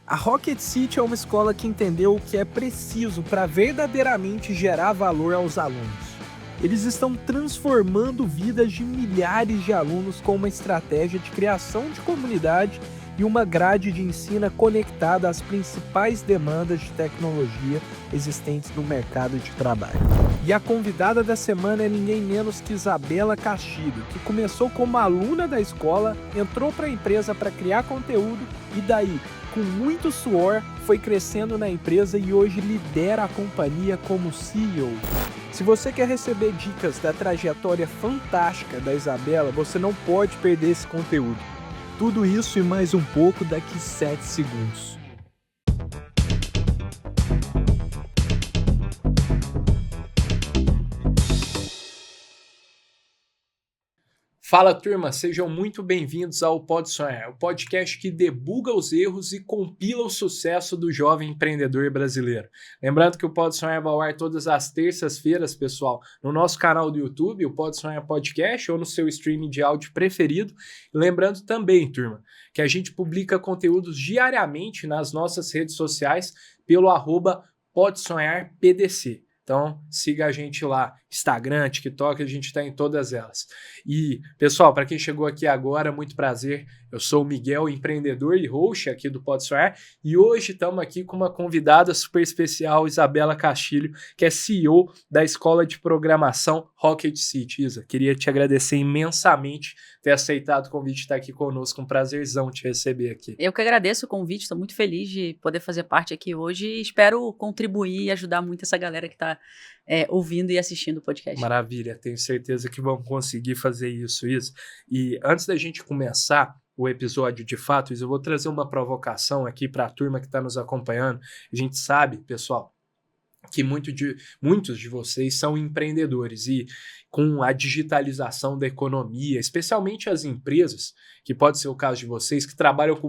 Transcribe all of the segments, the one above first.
A Rocket City é uma escola que entendeu o que é preciso para verdadeiramente gerar valor aos alunos. Eles estão transformando vidas de milhares de alunos com uma estratégia de criação de comunidade e uma grade de ensino conectada às principais demandas de tecnologia existentes no mercado de trabalho. E a convidada da semana é ninguém menos que Isabela Castilho, que começou como aluna da escola, entrou para a empresa para criar conteúdo e daí, com muito suor, foi crescendo na empresa e hoje lidera a companhia como CEO. Se você quer receber dicas da trajetória fantástica da Isabela, você não pode perder esse conteúdo. Tudo isso e mais um pouco daqui 7 segundos. Fala, turma, sejam muito bem-vindos ao Pode Sonhar, o podcast que debuga os erros e compila o sucesso do jovem empreendedor brasileiro. Lembrando que o Pode Sonhar vai ao ar todas as terças-feiras, pessoal, no nosso canal do YouTube, o Pode Sonhar Podcast, ou no seu streaming de áudio preferido. E lembrando também, turma, que a gente publica conteúdos diariamente nas nossas redes sociais pelo @PodeSonharPDC. Então, siga a gente lá, Instagram, TikTok, a gente está em todas elas. E, pessoal, para quem chegou aqui agora, muito prazer. Eu sou o Miguel, empreendedor e host aqui do Pode Sonhar. E hoje estamos aqui com uma convidada super especial, Isabela Castilho, que é CEO da Escola de Programação Rocket City. Isa, queria te agradecer imensamente ter aceitado o convite de estar aqui conosco. Um prazerzão te receber aqui. Eu que agradeço o convite, estou muito feliz de poder fazer parte aqui hoje e espero contribuir e ajudar muito essa galera que está ouvindo e assistindo o podcast. Maravilha, tenho certeza que vamos conseguir fazer isso, Isa. E antes da gente começar o episódio de fato, Isa, eu vou trazer uma provocação aqui para a turma que está nos acompanhando. A gente sabe, pessoal, que muitos de vocês são empreendedores e com a digitalização da economia, especialmente as empresas, que pode ser o caso de vocês, que trabalham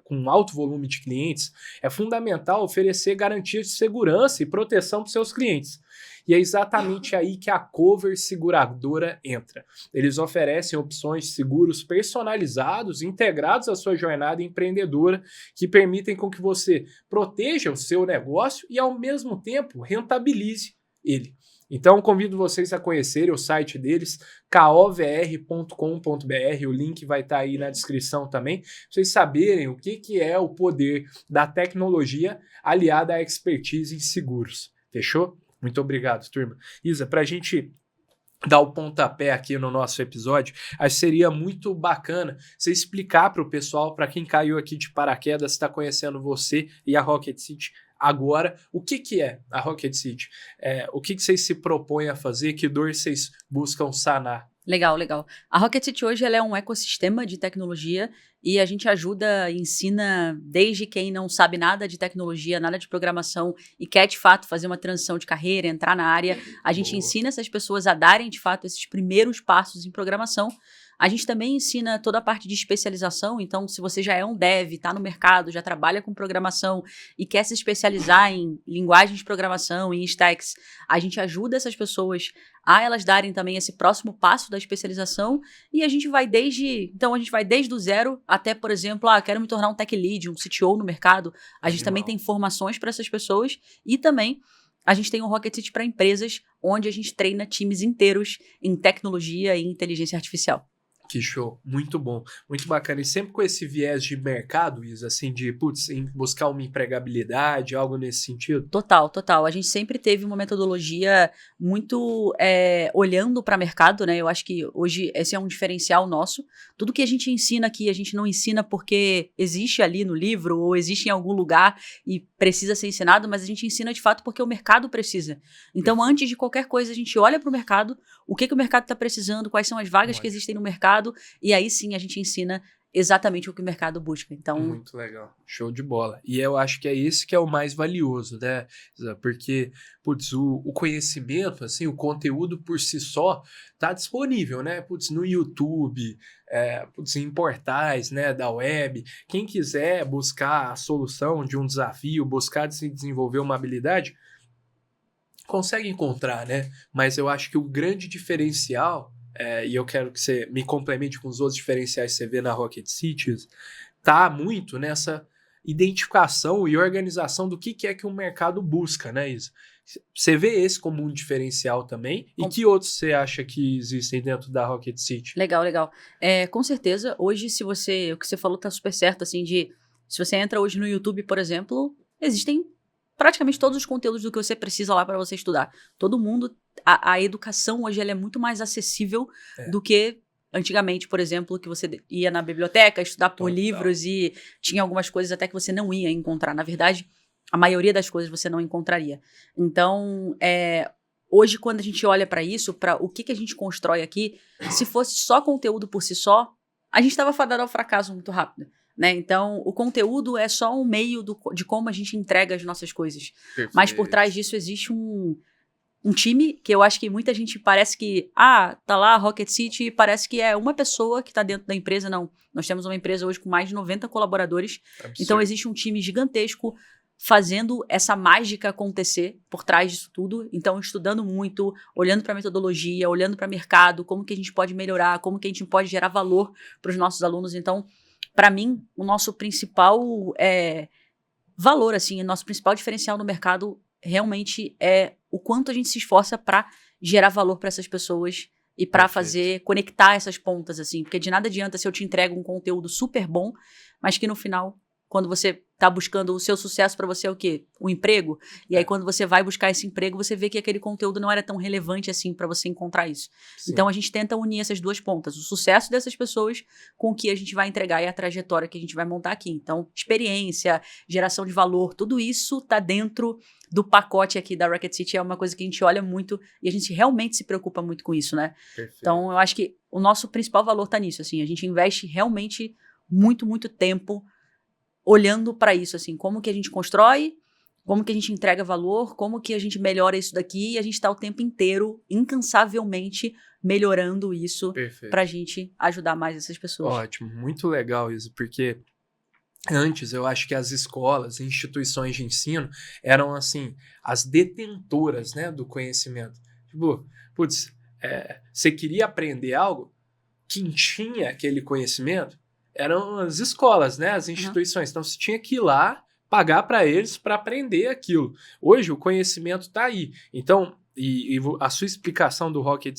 com alto volume de clientes, é fundamental oferecer garantias de segurança e proteção para os seus clientes. E é exatamente aí que a Cover Seguradora entra. Eles oferecem opções de seguros personalizados, integrados à sua jornada empreendedora, que permitem com que você proteja o seu negócio e, ao mesmo tempo, rentabilize ele. Então, convido vocês a conhecerem o site deles, kovr.com.br, o link vai estar aí na descrição também, para vocês saberem o que é o poder da tecnologia aliada à expertise em seguros. Fechou? Muito obrigado, turma. Isa, para a gente dar o pontapé aqui no nosso episódio, acho que seria muito bacana você explicar para o pessoal, para quem caiu aqui de paraquedas, está conhecendo você e a Rocket City agora, o que é a Rocket City? O que vocês se propõem a fazer? Que dor vocês buscam sanar? Legal, legal. A Rocket City hoje ela é um ecossistema de tecnologia e a gente ajuda e ensina desde quem não sabe nada de tecnologia, nada de programação e quer de fato fazer uma transição de carreira, entrar na área. A gente ensina essas pessoas a darem de fato esses primeiros passos em programação. A gente também ensina toda a parte de especialização, então se você já é um dev, está no mercado, já trabalha com programação e quer se especializar em linguagens de programação, em stacks, a gente ajuda essas pessoas a elas darem também esse próximo passo da especialização e a gente vai desde o zero até, por exemplo, quero me tornar um tech lead, um CTO no mercado. A gente também tem formações para essas pessoas e também a gente tem um Rocket City para empresas, onde a gente treina times inteiros em tecnologia e inteligência artificial. Que show, muito bom, muito bacana. E sempre com esse viés de mercado, Isa, assim, de em buscar uma empregabilidade, algo nesse sentido? Total, total. A gente sempre teve uma metodologia muito olhando para mercado, né? Eu acho que hoje esse é um diferencial nosso. Tudo que a gente ensina aqui, a gente não ensina porque existe ali no livro ou existe em algum lugar e precisa ser ensinado, mas a gente ensina de fato porque o mercado precisa. Então, antes de qualquer coisa, a gente olha para o mercado, o que o mercado está precisando, quais são as vagas que existem no mercado, e aí sim a gente ensina exatamente o que o mercado busca. Então, muito legal, show de bola. E eu acho que é esse que é o mais valioso, né? Porque, o conhecimento, assim, o conteúdo por si só tá disponível, né? No YouTube, em portais, né, da web. Quem quiser buscar a solução de um desafio, buscar desenvolver uma habilidade, consegue encontrar, né? Mas eu acho que o grande diferencial, e eu quero que você me complemente com os outros diferenciais que você vê na Rocket City, tá muito identificação e organização do que é que o mercado busca, né, Isa? Você vê esse como um diferencial também? E que outros você acha que existem dentro da Rocket City? Legal, legal. Com certeza, hoje, o que você falou tá super certo, assim, se você entra hoje no YouTube, por exemplo, existem praticamente todos os conteúdos do que você precisa lá para você estudar. Todo mundo, a educação hoje ela é muito mais acessível do que antigamente, por exemplo, que você ia na biblioteca estudar por livros e tinha algumas coisas até que você não ia encontrar. Na verdade, a maioria das coisas você não encontraria. Então, hoje, quando a gente olha para isso, para o que a gente constrói aqui, se fosse só conteúdo por si só, a gente estava fadado ao fracasso muito rápido. Né? Então, o conteúdo é só um meio de como a gente entrega as nossas coisas. Perfeito. Mas por trás disso existe um time que eu acho que muita gente parece que, tá lá a Rocket City e parece que é uma pessoa que está dentro da empresa. Não, nós temos uma empresa hoje com mais de 90 colaboradores. Absurdo. Então, existe um time gigantesco fazendo essa mágica acontecer por trás disso tudo. Então, estudando muito, olhando para a metodologia, olhando para o mercado, como que a gente pode melhorar, como que a gente pode gerar valor para os nossos alunos. Então, para mim, o nosso principal valor, assim, o nosso principal diferencial no mercado realmente é o quanto a gente se esforça para gerar valor para essas pessoas e para conectar essas pontas, assim. Porque de nada adianta se eu te entrego um conteúdo super bom, mas que no final, quando você tá buscando o seu sucesso, para você é o quê? Um emprego? E aí, quando você vai buscar esse emprego, você vê que aquele conteúdo não era tão relevante assim para você encontrar isso. Sim. Então, a gente tenta unir essas duas pontas. O sucesso dessas pessoas com o que a gente vai entregar e a trajetória que a gente vai montar aqui. Então, experiência, geração de valor, tudo isso tá dentro do pacote aqui da Rocket City. É uma coisa que a gente olha muito e a gente realmente se preocupa muito com isso, né? Perfeito. Então, eu acho que o nosso principal valor tá nisso, assim. A gente investe realmente muito, muito tempo olhando para isso, assim, como que a gente constrói, como que a gente entrega valor, como que a gente melhora isso daqui, e a gente está o tempo inteiro, incansavelmente, melhorando isso para a gente ajudar mais essas pessoas. Ótimo, muito legal isso, porque antes eu acho que as escolas, instituições de ensino eram, assim, as detentoras, né, do conhecimento. Tipo, você queria aprender algo, quem tinha aquele conhecimento eram as escolas, né, as instituições. Então, você tinha que ir lá, pagar para eles para aprender aquilo. Hoje, o conhecimento está aí. Então, e a sua explicação da Rocket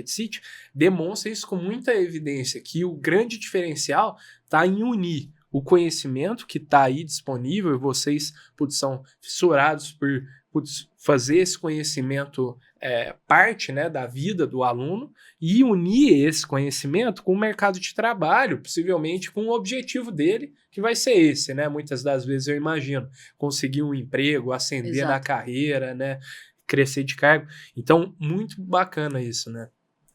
City demonstra isso com muita evidência, que o grande diferencial está em unir o conhecimento que está aí disponível, e vocês são fissurados por fazer esse conhecimento parte, né, da vida do aluno, e unir esse conhecimento com o mercado de trabalho, possivelmente com o objetivo dele, que vai ser esse, né? Muitas das vezes eu imagino, conseguir um emprego, ascender na carreira, né? Crescer de cargo. Então, muito bacana isso, né?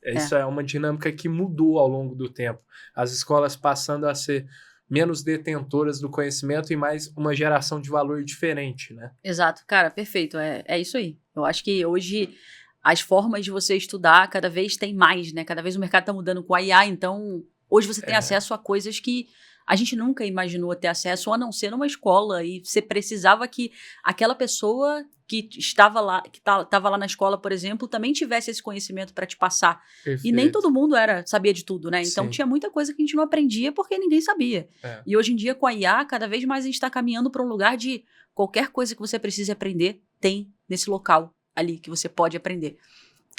Isso é uma dinâmica que mudou ao longo do tempo. As escolas passando a ser menos detentoras do conhecimento e mais uma geração de valor diferente, né? Exato, cara, perfeito, é isso aí. Eu acho que hoje as formas de você estudar cada vez tem mais, né? Cada vez o mercado tá mudando com a IA, então hoje você tem acesso a coisas que a gente nunca imaginou ter acesso, a não ser numa escola, e você precisava que aquela pessoa que estava lá, estava lá na escola, por exemplo, também tivesse esse conhecimento para te passar. Perfeito. E nem todo mundo sabia de tudo, né? Então tinha muita coisa que a gente não aprendia porque ninguém sabia. E hoje em dia, com a IA, cada vez mais a gente está caminhando para um lugar de qualquer coisa que você precise aprender, tem nesse local ali que você pode aprender.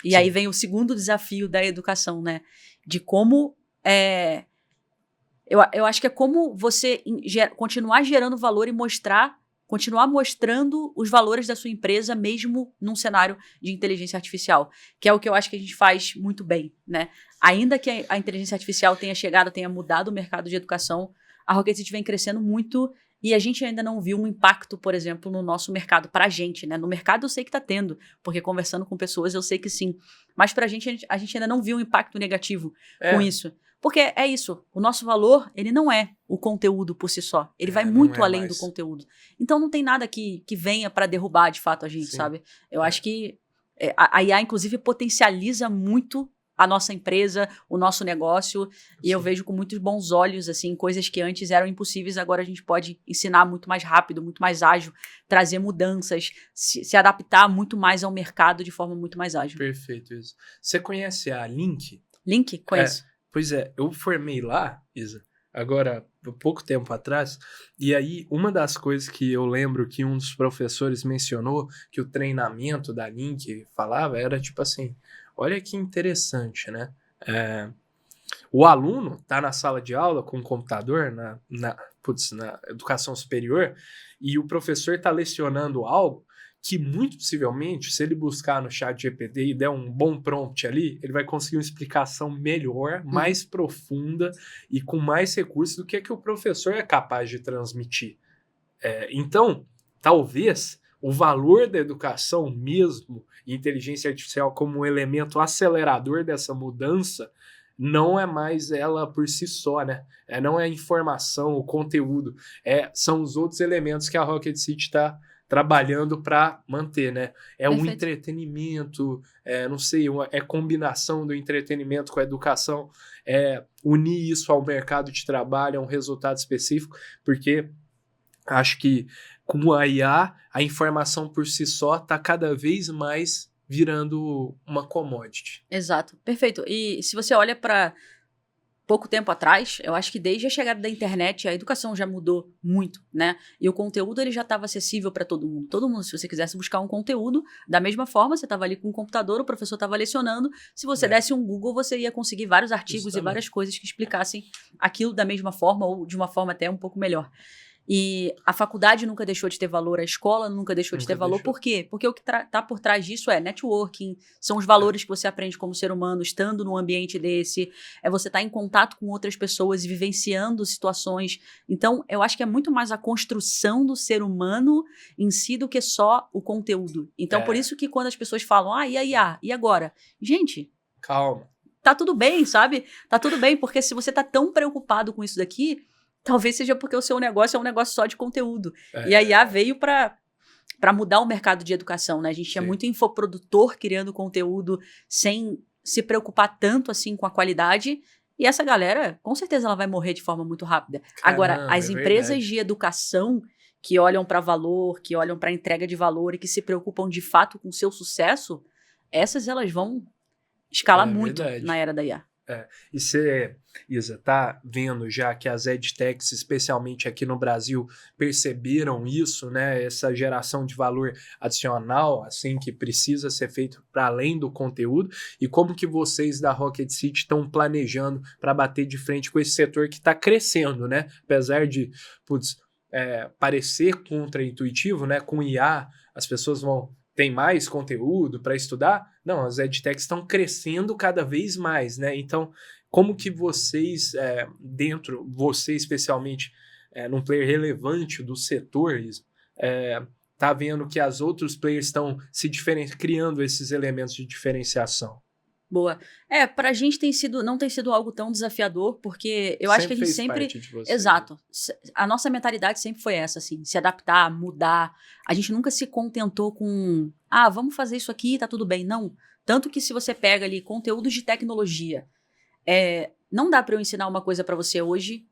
E aí vem o segundo desafio da educação, né? De como eu acho que é como você continuar gerando valor e continuar mostrando os valores da sua empresa, mesmo num cenário de inteligência artificial, que é o que eu acho que a gente faz muito bem, né? Ainda que a inteligência artificial tenha mudado o mercado de educação, a Rocket City vem crescendo muito e a gente ainda não viu um impacto, por exemplo, no nosso mercado, pra gente, né? No mercado eu sei que tá tendo, porque conversando com pessoas eu sei que sim, mas pra gente, a gente ainda não viu um impacto negativo com isso. Porque é isso, o nosso valor, ele não é o conteúdo por si só. Ele vai muito além do conteúdo. Então não tem nada que venha para derrubar de fato a gente, sabe? Eu acho que a IA, inclusive, potencializa muito a nossa empresa, o nosso negócio, e eu vejo com muitos bons olhos, assim, coisas que antes eram impossíveis, agora a gente pode ensinar muito mais rápido, muito mais ágil, trazer mudanças, se adaptar muito mais ao mercado de forma muito mais ágil. Perfeito, isso. Você conhece a Link? Link? Conheço. Pois é, eu formei lá, Isa, agora pouco tempo atrás, e aí uma das coisas que eu lembro que um dos professores mencionou, que o treinamento da Link falava, era tipo assim, olha que interessante, né? O aluno está na sala de aula com o computador, na educação superior, e o professor está lecionando algo que, muito possivelmente, se ele buscar no chat GPT e der um bom prompt ali, ele vai conseguir uma explicação melhor, mais profunda e com mais recursos do que o professor é capaz de transmitir. Então, talvez o valor da educação mesmo, e inteligência artificial como um elemento acelerador dessa mudança, não é mais ela por si só, né? Não é a informação, o conteúdo, são os outros elementos que a Rocket City está trabalhando para manter, né? O entretenimento, não sei, combinação do entretenimento com a educação, unir isso ao mercado de trabalho, a um resultado específico, porque acho que com a IA, a informação por si só está cada vez mais virando uma commodity. Exato, perfeito. E se você olha para pouco tempo atrás, eu acho que desde a chegada da internet, a educação já mudou muito, né? E o conteúdo ele já estava acessível para todo mundo. Todo mundo, se você quisesse buscar um conteúdo, da mesma forma, você estava ali com um computador, o professor estava lecionando. Se você desse um Google, você ia conseguir vários artigos e várias coisas que explicassem aquilo da mesma forma ou de uma forma até um pouco melhor. E a faculdade nunca deixou de ter valor, a escola nunca deixou de ter valor. Por quê? Porque o que tá por trás disso é networking, são os valores que você aprende como ser humano, estando num ambiente desse, você estar em contato com outras pessoas e vivenciando situações. Então, eu acho que é muito mais a construção do ser humano em si do que só o conteúdo. Então, por isso que quando as pessoas falam, e a IA, e agora? Gente, calma. Tá tudo bem, sabe? Tá tudo bem, porque se você tá tão preocupado com isso daqui, talvez seja porque o seu negócio é um negócio só de conteúdo. E a IA veio para mudar o mercado de educação, né? A gente tinha muito infoprodutor criando conteúdo sem se preocupar tanto assim com a qualidade. E essa galera, com certeza, ela vai morrer de forma muito rápida. Agora, as empresas de educação que olham para valor, que olham para entrega de valor e que se preocupam de fato com o seu sucesso, essas elas vão escalar muito na era da IA. E você, Isa, tá vendo já que as edtechs, especialmente aqui no Brasil, perceberam isso, né? Essa geração de valor adicional, assim, que precisa ser feito para além do conteúdo, e como que vocês da Rocket City estão planejando para bater de frente com esse setor que está crescendo, né? Apesar de, parecer contraintuitivo, né? Com IA, as pessoas tem mais conteúdo para estudar? Não, as edtechs estão crescendo cada vez mais, né? Então, como que vocês, você especialmente, num player relevante do setor, tá vendo que as outros players estão criando esses elementos de diferenciação? Boa. Pra gente não tem sido algo tão desafiador, porque eu acho que a gente sempre... Exato. A nossa mentalidade sempre foi essa, assim, se adaptar, mudar. A gente nunca se contentou com, vamos fazer isso aqui, tá tudo bem. Não. Tanto que se você pega ali conteúdos de tecnologia, não dá para eu ensinar uma coisa para você hoje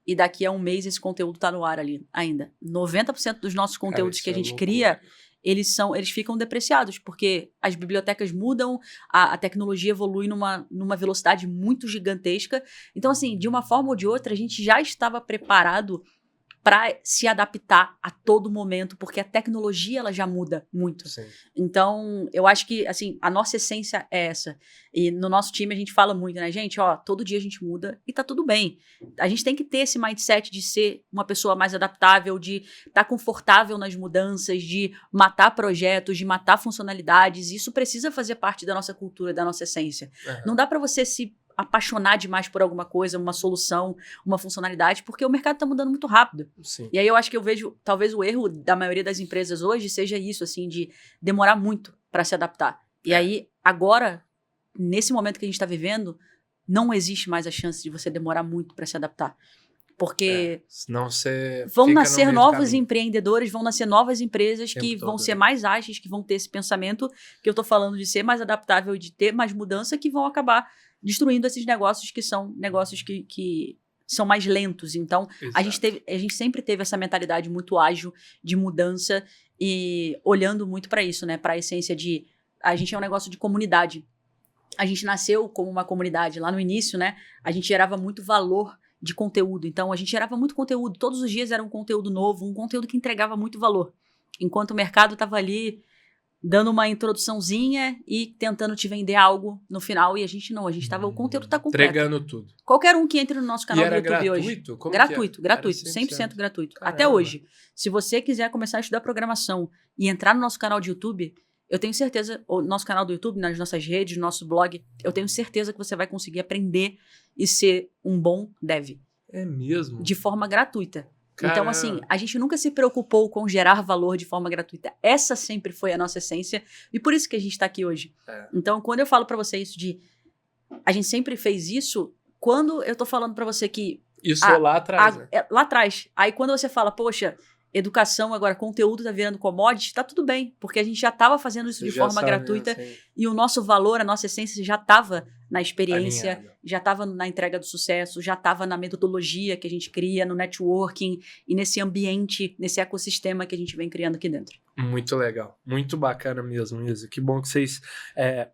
e daqui a um mês esse conteúdo tá no ar ali ainda. 90% dos nossos conteúdos que a gente cria... Eles ficam depreciados, porque as bibliotecas mudam, a tecnologia evolui numa velocidade muito gigantesca. Então, assim, de uma forma ou de outra, a gente já estava preparado para se adaptar a todo momento, porque a tecnologia ela já muda muito. Sim. Então, eu acho que assim, a nossa essência é essa. E no nosso time a gente fala muito, né, gente? Todo dia a gente muda e tá tudo bem. A gente tem que ter esse mindset de ser uma pessoa mais adaptável, de estar confortável nas mudanças, de matar projetos, de matar funcionalidades. Isso precisa fazer parte da nossa cultura, da nossa essência. Não dá para você se apaixonar demais por alguma coisa, uma solução, uma funcionalidade, porque o mercado está mudando muito rápido. Sim. E aí eu acho que eu vejo, talvez o erro da maioria das empresas hoje seja isso, assim, de demorar muito para se adaptar. E aí, agora, nesse momento que a gente está vivendo, não existe mais a chance de você demorar muito para se adaptar. Porque senão você vão nascer novos empreendedores, vão nascer novas empresas que vão ser mais ágeis, que vão ter esse pensamento que eu tô falando de ser mais adaptável, de ter mais mudança, que vão acabar destruindo esses negócios que são negócios que são mais lentos. Então, a gente sempre teve essa mentalidade muito ágil de mudança e olhando muito para isso, né? Para a essência de... A gente é um negócio de comunidade. A gente nasceu como uma comunidade. Lá no início, né? A gente gerava muito valor de conteúdo. Então, a gente gerava muito conteúdo. Todos os dias era um conteúdo novo, um conteúdo que entregava muito valor. Enquanto o mercado estava ali dando uma introduçãozinha e tentando te vender algo no final. E a gente não, o conteúdo está completo. Entregando tudo. Qualquer um que entre no nosso canal do YouTube gratuito? hoje. Como gratuito, era? gratuito. 100% gratuito. Caramba. Até hoje. Se você quiser começar a estudar programação e entrar no nosso canal de YouTube, eu tenho certeza, o nosso canal do YouTube, nas nossas redes, no nosso blog, eu tenho certeza que você vai conseguir aprender e ser um bom dev. É mesmo? De forma gratuita. Caramba. Então, assim, a gente nunca se preocupou com gerar valor de forma gratuita. Essa sempre foi a nossa essência e por isso que a gente está aqui hoje. Então, quando eu falo para você isso de... A gente sempre fez isso, quando eu tô falando para você que... Isso lá atrás, né? Lá atrás. Aí, quando você fala, poxa, educação, agora conteúdo tá virando commodity, tá tudo bem, porque a gente já estava fazendo isso de forma gratuita e o nosso valor, a nossa essência já estava na experiência, alinhado. Já estava na entrega do sucesso, já estava na metodologia que a gente cria, no networking e nesse ambiente, nesse ecossistema que a gente vem criando aqui dentro. Muito legal, muito bacana mesmo, Isa. Que bom que vocês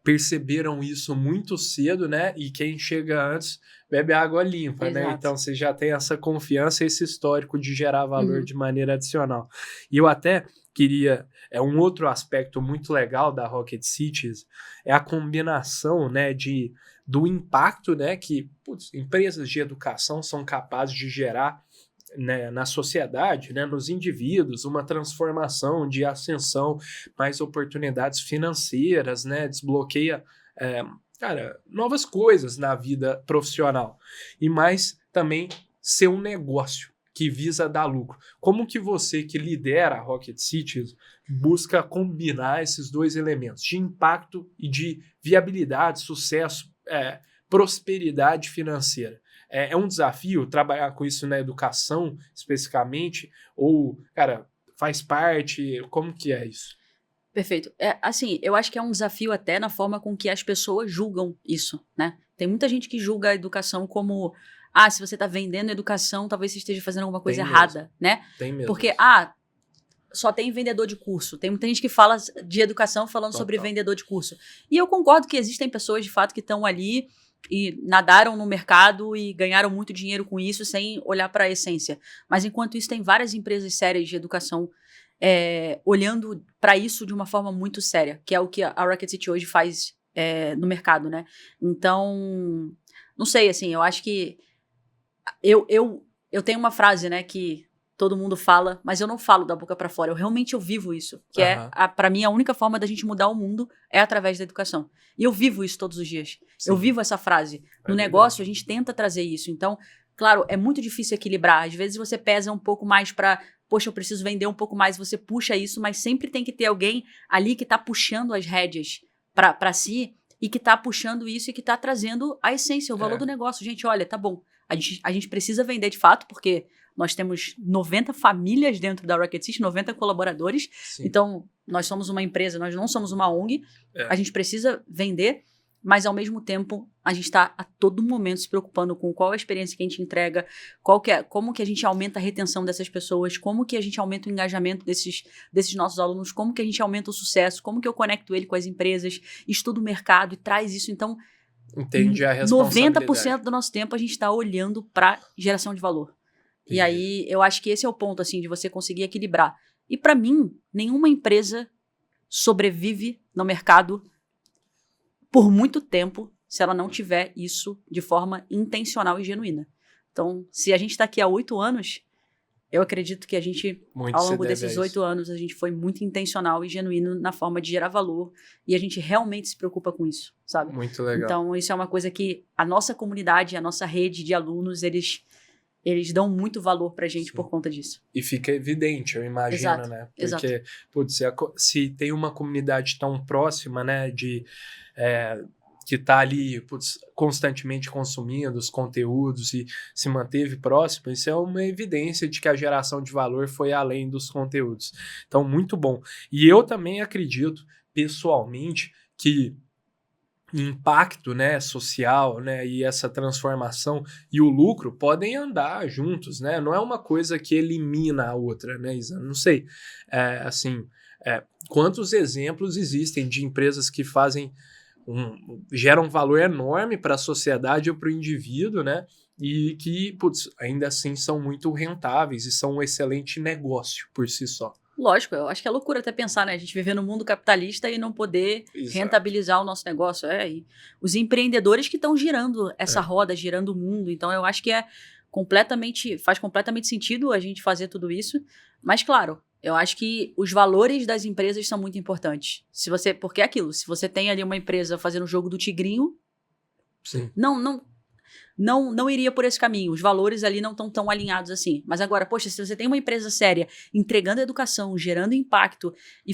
perceberam isso muito cedo, né? E quem chega antes bebe água limpa, né? Então você já tem essa confiança, esse histórico de gerar valor de maneira adicional. E eu até queria... um outro aspecto muito legal da Rocket Cities é a combinação, né, do impacto, né, que empresas de educação são capazes de gerar, né, na sociedade, né, nos indivíduos, uma transformação de ascensão, mais oportunidades financeiras, né, desbloqueia novas coisas na vida profissional. E mais também ser um negócio que visa dar lucro. Como que você, que lidera a Rocket Cities, busca combinar esses dois elementos, de impacto e de viabilidade, sucesso, prosperidade financeira? É um desafio trabalhar com isso na educação, especificamente? Ou, faz parte? Como que é isso? Perfeito. Assim, eu acho que é um desafio até na forma com que as pessoas julgam isso, né? Tem muita gente que julga a educação como... se você está vendendo educação, talvez você esteja fazendo alguma coisa errada, né? Tem mesmo. Porque, só tem vendedor de curso. Tem muita gente que fala de educação falando sobre vendedor de curso. E eu concordo que existem pessoas, de fato, que estão ali e nadaram no mercado e ganharam muito dinheiro com isso sem olhar para a essência. Mas, enquanto isso, tem várias empresas sérias de educação olhando para isso de uma forma muito séria, que é o que a Rocket City hoje faz no mercado, né? Então, não sei, assim, eu acho que eu tenho uma frase, né, que todo mundo fala, mas eu não falo da boca pra fora. Eu vivo isso. Que pra mim, a única forma da gente mudar o mundo é através da educação. E eu vivo isso todos os dias. Sim. Eu vivo essa frase. No negócio, a gente tenta trazer isso. Então, claro, é muito difícil equilibrar. Às vezes você pesa um pouco mais pra... Poxa, eu preciso vender um pouco mais. Você puxa isso, mas sempre tem que ter alguém ali que tá puxando as rédeas pra si e que tá puxando isso e que tá trazendo a essência, o valor do negócio. Gente, olha, tá bom. A gente precisa vender de fato, porque nós temos 90 famílias dentro da Rocket City, 90 colaboradores. Sim. Então, nós somos uma empresa, nós não somos uma ONG. A gente precisa vender, mas ao mesmo tempo, a gente está a todo momento se preocupando com qual é a experiência que a gente entrega, como que a gente aumenta a retenção dessas pessoas, como que a gente aumenta o engajamento desses nossos alunos, como que a gente aumenta o sucesso, como que eu conecto ele com as empresas, estudo o mercado e traz isso. Então, entende a responsabilidade. 90% do nosso tempo a gente está olhando para geração de valor. E aí, eu acho que esse é o ponto, assim, de você conseguir equilibrar. E para mim, nenhuma empresa sobrevive no mercado por muito tempo se ela não tiver isso de forma intencional e genuína. Então, se a gente está aqui há 8 anos, eu acredito que a gente, ao longo desses 8 anos, a gente foi muito intencional e genuíno na forma de gerar valor e a gente realmente se preocupa com isso, sabe? Muito legal. Então, isso é uma coisa que a nossa comunidade, a nossa rede de alunos, eles dão muito valor pra gente por conta disso. E fica evidente, eu imagino, exato, né? Porque, se tem uma comunidade tão próxima, né, que tá ali, constantemente consumindo os conteúdos e se manteve próximo, isso é uma evidência de que a geração de valor foi além dos conteúdos. Então, muito bom. E eu também acredito, pessoalmente, que impacto, né, social, né, e essa transformação e o lucro podem andar juntos, né? Não é uma coisa que elimina a outra, né, Isa? Não sei, quantos exemplos existem de empresas que geram um valor enorme para a sociedade ou para o indivíduo, né? e que, putz, ainda assim são muito rentáveis e são um excelente negócio por si só. Lógico, eu acho que é loucura até pensar, né? A gente viver no mundo capitalista e não poder Exato. rentabilizar o nosso negócio. E os empreendedores que estão girando essa roda, girando o mundo. Então, eu acho que faz completamente sentido a gente fazer tudo isso. Mas, claro, eu acho que os valores das empresas são muito importantes. Porque é aquilo, se você tem ali uma empresa fazendo o jogo do tigrinho, Sim. não iria por esse caminho. Os valores ali não estão tão alinhados assim. Mas agora, poxa, se você tem uma empresa séria entregando educação, gerando impacto e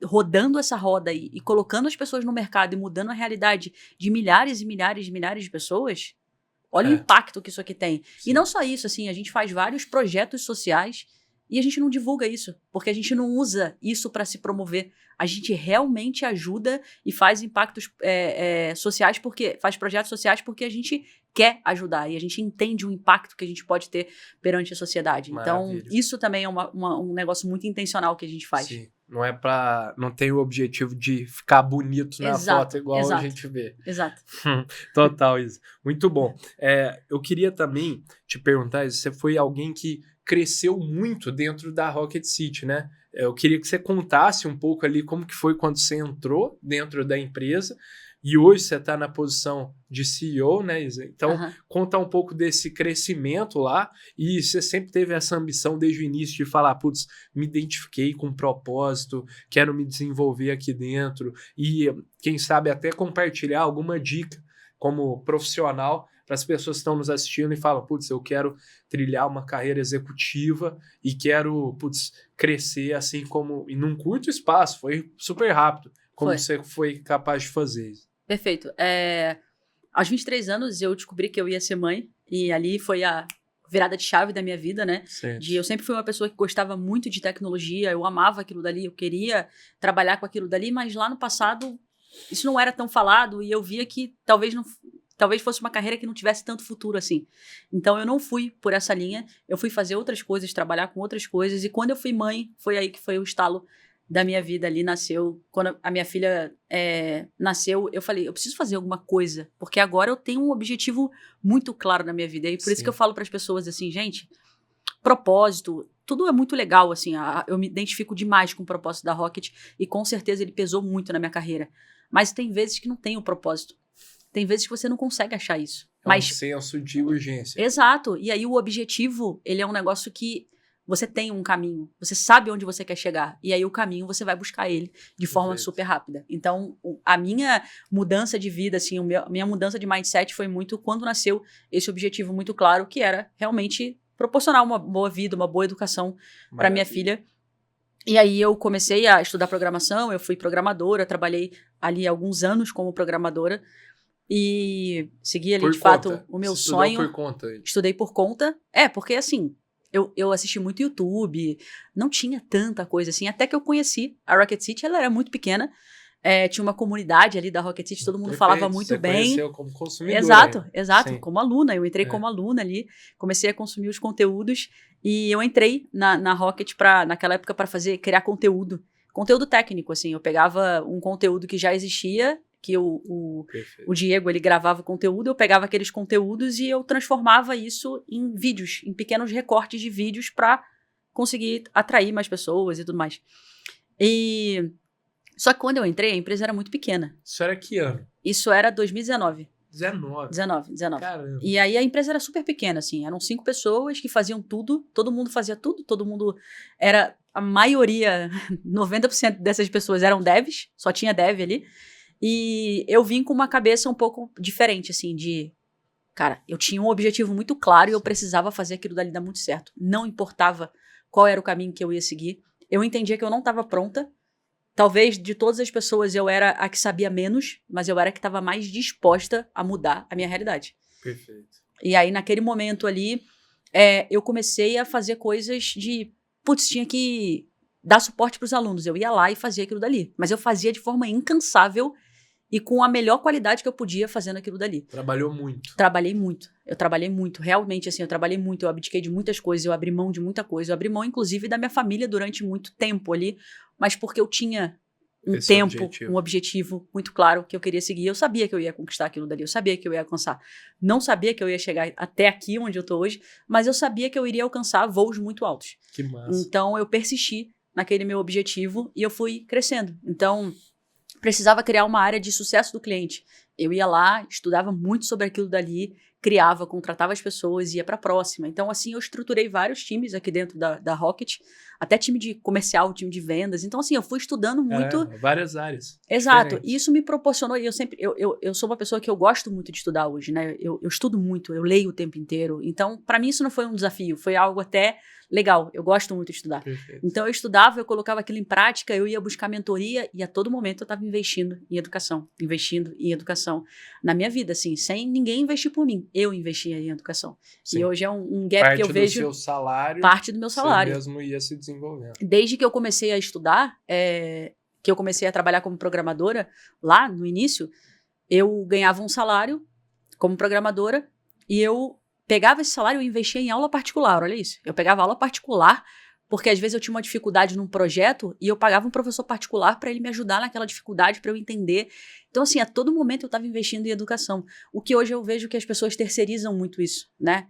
rodando essa roda e colocando as pessoas no mercado e mudando a realidade de milhares e milhares e milhares de pessoas, olha o impacto que isso aqui tem. Sim. E não só isso, assim, a gente faz vários projetos sociais e a gente não divulga isso, porque a gente não usa isso para se promover. A gente realmente ajuda e faz impactos sociais, faz projetos sociais porque a gente quer ajudar e a gente entende o impacto que a gente pode ter perante a sociedade. Maravilha. Então, isso também é um negócio muito intencional que a gente faz. Sim. Não tem o objetivo de ficar bonito na foto igual a gente vê. Exato. Total, isso. Muito bom. Eu queria também te perguntar, você foi alguém que cresceu muito dentro da Rocket City, né? Eu queria que você contasse um pouco ali como que foi quando você entrou dentro da empresa e hoje você está na posição de CEO, né, Isa? Então, conta um pouco desse crescimento lá e você sempre teve essa ambição desde o início de falar, putz, me identifiquei com um propósito, quero me desenvolver aqui dentro e, quem sabe, até compartilhar alguma dica como profissional para as pessoas que estão nos assistindo e falam, putz, eu quero trilhar uma carreira executiva e quero, putz, crescer assim como, em um curto espaço, foi super rápido, como você foi capaz de fazer isso. Perfeito. Aos 23 anos eu descobri que eu ia ser mãe e ali foi a virada de chave da minha vida, né? Eu sempre fui uma pessoa que gostava muito de tecnologia, eu amava aquilo dali, eu queria trabalhar com aquilo dali, mas lá no passado isso não era tão falado e eu via que talvez fosse uma carreira que não tivesse tanto futuro assim. Então, eu não fui por essa linha. Eu fui fazer outras coisas, trabalhar com outras coisas. E quando eu fui mãe, foi aí que foi o estalo da minha vida ali. Quando a minha filha nasceu, eu falei, eu preciso fazer alguma coisa. Porque agora eu tenho um objetivo muito claro na minha vida. E por isso que eu falo para as pessoas assim, gente, propósito, tudo é muito legal, assim. Eu me identifico demais com o propósito da Rocket. E com certeza ele pesou muito na minha carreira. Mas tem vezes que não tem o propósito. Tem vezes que você não consegue achar isso. Um senso de urgência. Exato. E aí o objetivo, ele é um negócio que você tem um caminho. Você sabe onde você quer chegar. E aí o caminho você vai buscar ele de forma super rápida. Então, a minha mudança de vida, assim, a minha mudança de mindset foi muito quando nasceu esse objetivo muito claro, que era realmente proporcionar uma boa vida, uma boa educação para minha filha. E aí eu comecei a estudar programação, eu fui programadora, trabalhei ali alguns anos como programadora. E segui ali, de fato, o meu sonho. Estudou por conta? Estudei por conta. Porque assim, eu assisti muito YouTube, não tinha tanta coisa assim, até que eu conheci a Rocket City, ela era muito pequena, tinha uma comunidade ali da Rocket City, todo mundo falava muito você bem. Conheceu como consumidora. Exato, Sim. como aluna, eu entrei como aluna ali, comecei a consumir os conteúdos e eu entrei na Rocket naquela época para criar conteúdo técnico, assim, eu pegava um conteúdo que já existia, que o Diego, ele gravava o conteúdo, eu pegava aqueles conteúdos e eu transformava isso em vídeos, em pequenos recortes de vídeos para conseguir atrair mais pessoas e tudo mais. Só que quando eu entrei, a empresa era muito pequena. Isso era que ano? Isso era 2019. 19. Caramba. E aí a empresa era super pequena, assim, eram 5 pessoas que faziam tudo, todo mundo fazia tudo, a maioria, 90% dessas pessoas eram devs, só tinha dev ali. E eu vim com uma cabeça um pouco diferente, assim, cara, eu tinha um objetivo muito claro e eu precisava fazer aquilo dali dar muito certo. Não importava qual era o caminho que eu ia seguir. Eu entendia que eu não estava pronta. Talvez de todas as pessoas eu era a que sabia menos, mas eu era a que estava mais disposta a mudar a minha realidade. Perfeito. E aí, naquele momento ali, eu comecei a fazer coisas tinha que dar suporte para os alunos. Eu ia lá e fazia aquilo dali. Mas eu fazia de forma incansável e com a melhor qualidade que eu podia fazendo aquilo dali. Trabalhou muito. Trabalhei muito. Eu trabalhei muito. Realmente, assim, eu trabalhei muito. Eu abdiquei de muitas coisas. Eu abri mão de muita coisa. Eu abri mão, inclusive, da minha família durante muito tempo ali. Mas porque eu tinha tempo, um objetivo muito claro que eu queria seguir. Eu sabia que eu ia conquistar aquilo dali, eu sabia que eu ia alcançar. Não sabia que eu ia chegar até aqui onde eu tô hoje, mas eu sabia que eu iria alcançar voos muito altos. Que massa. Então eu persisti naquele meu objetivo e eu fui crescendo. Então precisava criar uma área de sucesso do cliente. Eu ia lá, estudava muito sobre aquilo dali, criava, contratava as pessoas, ia para a próxima. Então, assim, eu estruturei vários times aqui dentro da Rocket, até time de comercial, time de vendas. Então, assim, eu fui estudando muito. Várias áreas. Exato. E isso me proporcionou, e eu sou uma pessoa que eu gosto muito de estudar hoje, né? Eu estudo muito, eu leio o tempo inteiro. Então, para mim, isso não foi um desafio, foi algo até legal. Eu gosto muito de estudar. Perfeito. Então, eu estudava, eu colocava aquilo em prática, eu ia buscar mentoria e a todo momento eu estava investindo em educação, na minha vida, assim, sem ninguém investir por mim. Eu investia em educação. Sim. E hoje é um gap que eu vejo. Parte do seu salário. Parte do meu salário. Você mesmo ia se desenvolvendo. Desde que eu comecei a estudar, que eu comecei a trabalhar como programadora, lá no início, eu ganhava um salário como programadora e eu pegava esse salário e investia em aula particular, olha isso. Eu pegava aula particular porque às vezes eu tinha uma dificuldade num projeto e eu pagava um professor particular para ele me ajudar naquela dificuldade, para eu entender. Então, assim, a todo momento eu estava investindo em educação. O que hoje eu vejo que as pessoas terceirizam muito isso, né?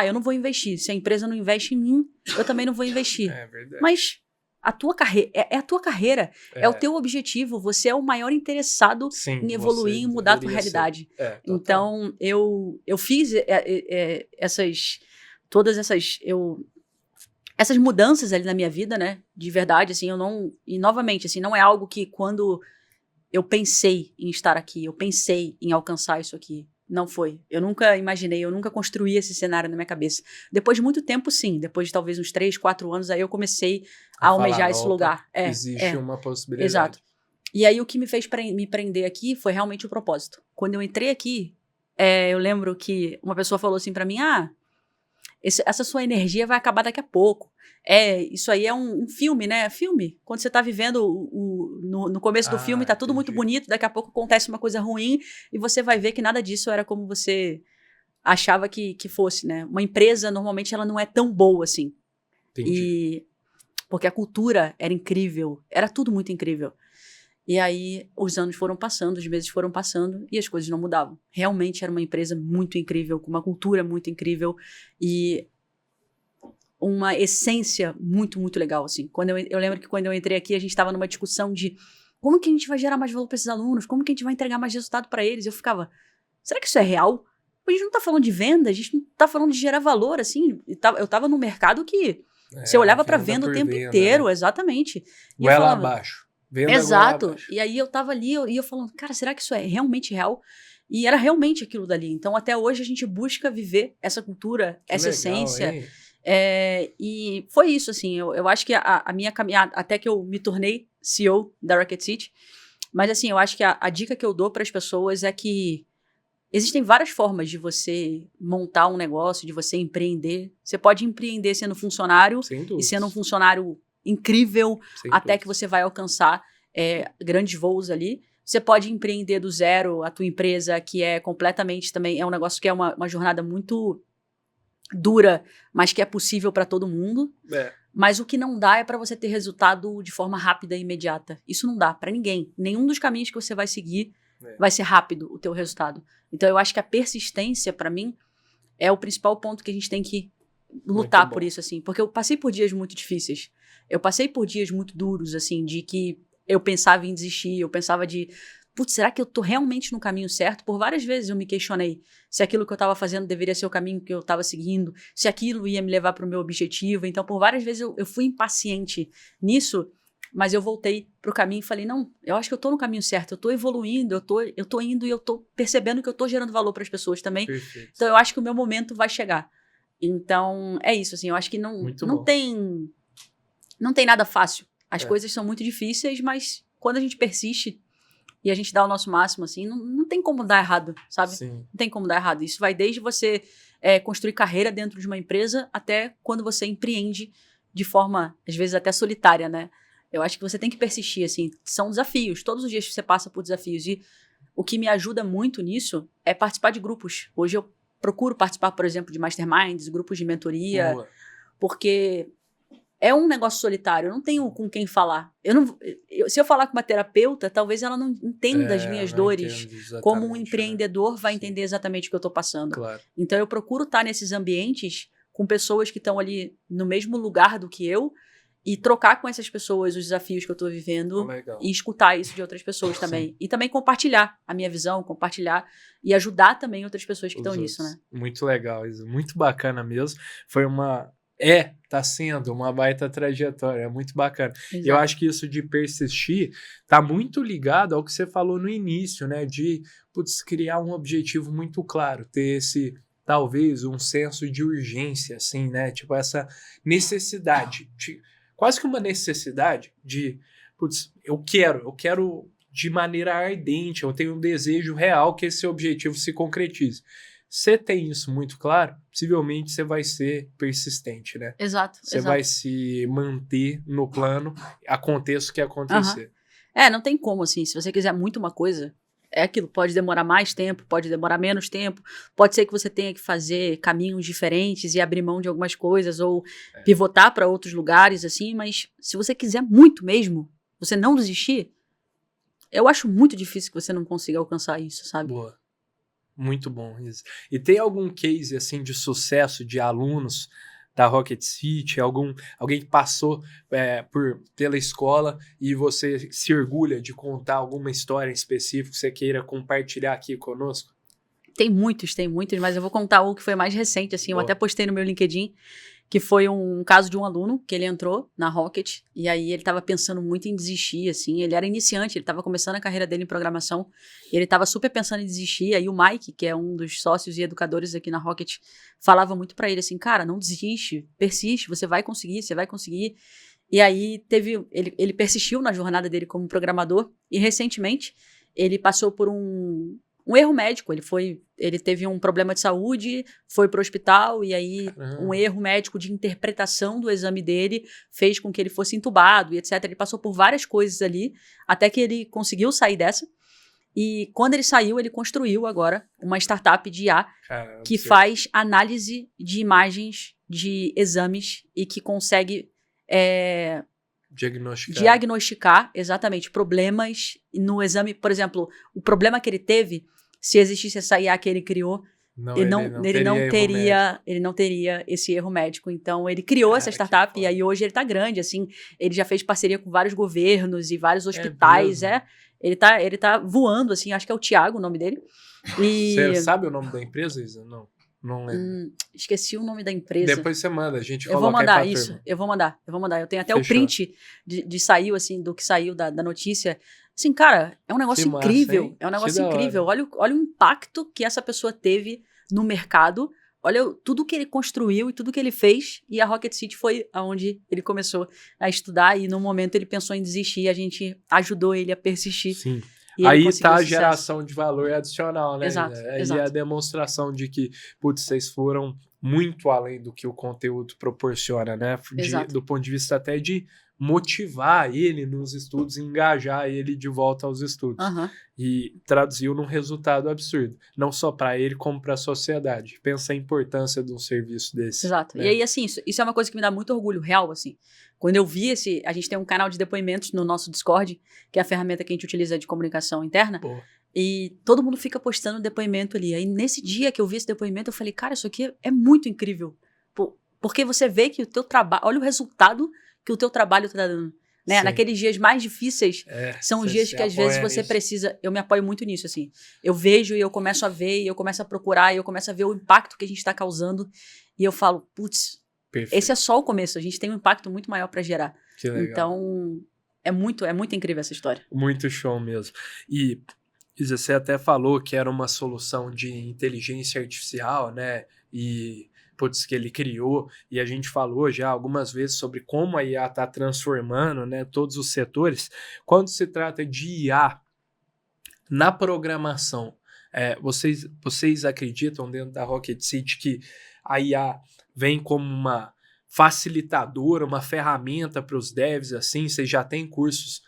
Eu não vou investir. Se a empresa não investe em mim, eu também não vou investir. É verdade. Mas a tua carreira, é a tua carreira, é o teu objetivo, você é o maior interessado em evoluir, em mudar a tua realidade. Então, eu fiz essas mudanças ali na minha vida, né, de verdade, assim, e novamente, assim, não é algo que quando eu pensei em estar aqui, eu pensei em alcançar isso aqui, não foi. Eu nunca imaginei, eu nunca construí esse cenário na minha cabeça. Depois de muito tempo, sim. Depois de talvez uns 3, 4 anos, aí eu comecei a almejar esse lugar. Existe uma possibilidade. Exato. E aí o que me fez me prender aqui foi realmente o propósito. Quando eu entrei aqui, eu lembro que uma pessoa falou assim pra mim, essa sua energia vai acabar daqui a pouco. Isso aí é um filme, né? Filme. Quando você tá vivendo no começo do filme, tá tudo muito bonito, daqui a pouco acontece uma coisa ruim e você vai ver que nada disso era como você achava que fosse, né? Uma empresa, normalmente, ela não é tão boa assim. Entendi. Porque a cultura era incrível, era tudo muito incrível. E aí, os anos foram passando, os meses foram passando e as coisas não mudavam. Realmente era uma empresa muito incrível, com uma cultura muito incrível e uma essência muito, muito legal, assim. Eu lembro que quando eu entrei aqui, a gente estava numa discussão de como que a gente vai gerar mais valor para esses alunos, como que a gente vai entregar mais resultado para eles. Eu ficava, será que isso é real? A gente não tá falando de venda, a gente não tá falando de gerar valor, assim. Eu tava num mercado que você olhava para venda o tempo inteiro, né? Exatamente. E goela abaixo. Venda exato. Goela abaixo. E aí eu tava ali e eu falando, cara, será que isso é realmente real? E era realmente aquilo dali. Então, até hoje, a gente busca viver essa cultura, essa essência. Hein? E foi isso, assim. Eu acho que a minha caminhada, até que eu me tornei CEO da Rocket City, mas, assim, eu acho que a dica que eu dou para as pessoas é que existem várias formas de você montar um negócio, de você empreender. Você pode empreender sendo funcionário e sendo um funcionário incrível até que você vai alcançar grandes voos ali. Você pode empreender do zero a tua empresa, que é completamente também, é um negócio que é uma jornada muito dura, mas que é possível para todo mundo. Mas o que não dá é para você ter resultado de forma rápida e imediata. Isso não dá para ninguém. Nenhum dos caminhos que você vai seguir vai ser rápido o teu resultado. Então eu acho que a persistência, para mim, é o principal ponto que a gente tem que lutar por isso, assim. Porque eu passei por dias muito difíceis. Eu passei por dias muito duros, assim, de que eu pensava em desistir, eu pensava de, putz, será que eu tô realmente no caminho certo? Por várias vezes eu me questionei se aquilo que eu tava fazendo deveria ser o caminho que eu tava seguindo, se aquilo ia me levar pro meu objetivo. Então, por várias vezes eu fui impaciente nisso, mas eu voltei pro caminho e falei, não, eu acho que eu tô no caminho certo, eu tô evoluindo, eu tô indo e eu tô percebendo que eu tô gerando valor pras pessoas também. Perfeito. Então, eu acho que o meu momento vai chegar. Então, é isso, assim, eu acho que não tem nada fácil. As coisas são muito difíceis, mas quando a gente persiste e a gente dá o nosso máximo, assim, não tem como dar errado, sabe? Sim. Não tem como dar errado. Isso vai desde você construir carreira dentro de uma empresa até quando você empreende de forma, às vezes, até solitária, né? Eu acho que você tem que persistir, assim. São desafios. Todos os dias você passa por desafios. E o que me ajuda muito nisso é participar de grupos. Hoje eu procuro participar, por exemplo, de masterminds, grupos de mentoria, porque é um negócio solitário, eu não tenho com quem falar. Se eu falar com uma terapeuta, talvez ela não entenda as minhas não dores, entendo como um exatamente, né? empreendedor vai Sim. entender exatamente o que eu estou passando. Claro. Então eu procuro estar nesses ambientes com pessoas que estão ali no mesmo lugar do que eu e trocar com essas pessoas os desafios que eu estou vivendo Legal. e escutar isso de outras pessoas também. E também compartilhar a minha visão, compartilhar e ajudar também outras pessoas que estão nisso, né? Muito legal, Isa. Muito bacana mesmo. Foi tá sendo uma baita trajetória, é muito bacana. Exato. Eu acho que isso de persistir tá muito ligado ao que você falou no início, né? De, criar um objetivo muito claro, ter esse, talvez, um senso de urgência, assim, né? Tipo, essa necessidade, quase que uma necessidade de, eu quero de maneira ardente, eu tenho um desejo real que esse objetivo se concretize. Você tem isso muito claro, possivelmente você vai ser persistente, né? Exato. Você vai se manter no plano, aconteça o que acontecer. Não tem como, assim, se você quiser muito uma coisa, é aquilo, pode demorar mais tempo, pode demorar menos tempo, pode ser que você tenha que fazer caminhos diferentes e abrir mão de algumas coisas, ou pivotar para outros lugares, assim, mas se você quiser muito mesmo, você não desistir, eu acho muito difícil que você não consiga alcançar isso, sabe? Boa. Muito bom isso. E tem algum case assim de sucesso de alunos da Rocket City, alguém que passou pela escola e você se orgulha de contar alguma história em específico que você queira compartilhar aqui conosco? Tem muitos, mas eu vou contar o que foi mais recente, assim, eu até postei no meu LinkedIn, que foi um caso de um aluno que ele entrou na Rocket e aí ele estava pensando muito em desistir, assim, ele era iniciante, ele estava começando a carreira dele em programação e ele estava super pensando em desistir, aí o Mike, que é um dos sócios e educadores aqui na Rocket, falava muito para ele assim, cara, não desiste, persiste, você vai conseguir, e aí ele persistiu na jornada dele como programador e recentemente ele passou por um erro médico, ele teve um problema de saúde, foi para o hospital e aí um erro médico de interpretação do exame dele fez com que ele fosse entubado e etc. Ele passou por várias coisas ali, até que ele conseguiu sair dessa. E quando ele saiu, ele construiu agora uma startup de IA que faz análise de imagens de exames e que consegue diagnosticar exatamente problemas no exame. Por exemplo, o problema que ele teve, se existisse essa IA que ele criou, ele não teria esse erro médico. Então, ele criou essa startup e aí hoje ele tá grande, assim, ele já fez parceria com vários governos e vários hospitais, ele tá voando, assim, acho que é o Thiago o nome dele. Você sabe o nome da empresa, Isa? Não lembro. Esqueci o nome da empresa. Depois você manda, a gente coloca aí pra turma. Eu vou mandar. Eu tenho até o print de saiu, assim, do que saiu da notícia. Assim, cara, é um negócio incrível. Massa, é um negócio incrível. Olha o impacto que essa pessoa teve no mercado. Olha tudo que ele construiu e tudo que ele fez. E a Rocket City foi aonde ele começou a estudar. E no momento ele pensou em desistir. E a gente ajudou ele a persistir. Sim. Aí tá a geração de valor adicional, né? Exato. Aí a demonstração de que, vocês foram muito além do que o conteúdo proporciona, né? Do ponto de vista até de motivar ele nos estudos, engajar ele de volta aos estudos. E traduziu num resultado absurdo. Não só para ele, como para a sociedade. Pensa a importância de um serviço desse. Exato. Né? E aí, assim, isso é uma coisa que me dá muito orgulho, real, assim. Quando eu vi a gente tem um canal de depoimentos no nosso Discord, que é a ferramenta que a gente utiliza de comunicação interna. E todo mundo fica postando depoimento ali. Aí, nesse dia que eu vi esse depoimento, eu falei, cara, isso aqui é muito incrível. Porque você vê que o teu trabalho... Olha o resultado que o teu trabalho está dando. Né? Naqueles dias mais difíceis, são os dias que às vezes você precisa... Eu me apoio muito nisso, assim. Eu vejo e eu começo a ver, e eu começo a procurar, e eu começo a ver o impacto que a gente está causando. E eu falo, putz, esse é só o começo. A gente tem um impacto muito maior para gerar. Que legal. Então, é muito incrível essa história. Muito show mesmo. E Isa, você até falou que era uma solução de inteligência artificial, né? E que ele criou, e a gente falou já algumas vezes sobre como a IA está transformando, né, todos os setores. Quando se trata de IA na programação, vocês acreditam dentro da Rocket City que a IA vem como uma facilitadora, uma ferramenta para os devs, assim? Vocês já têm cursos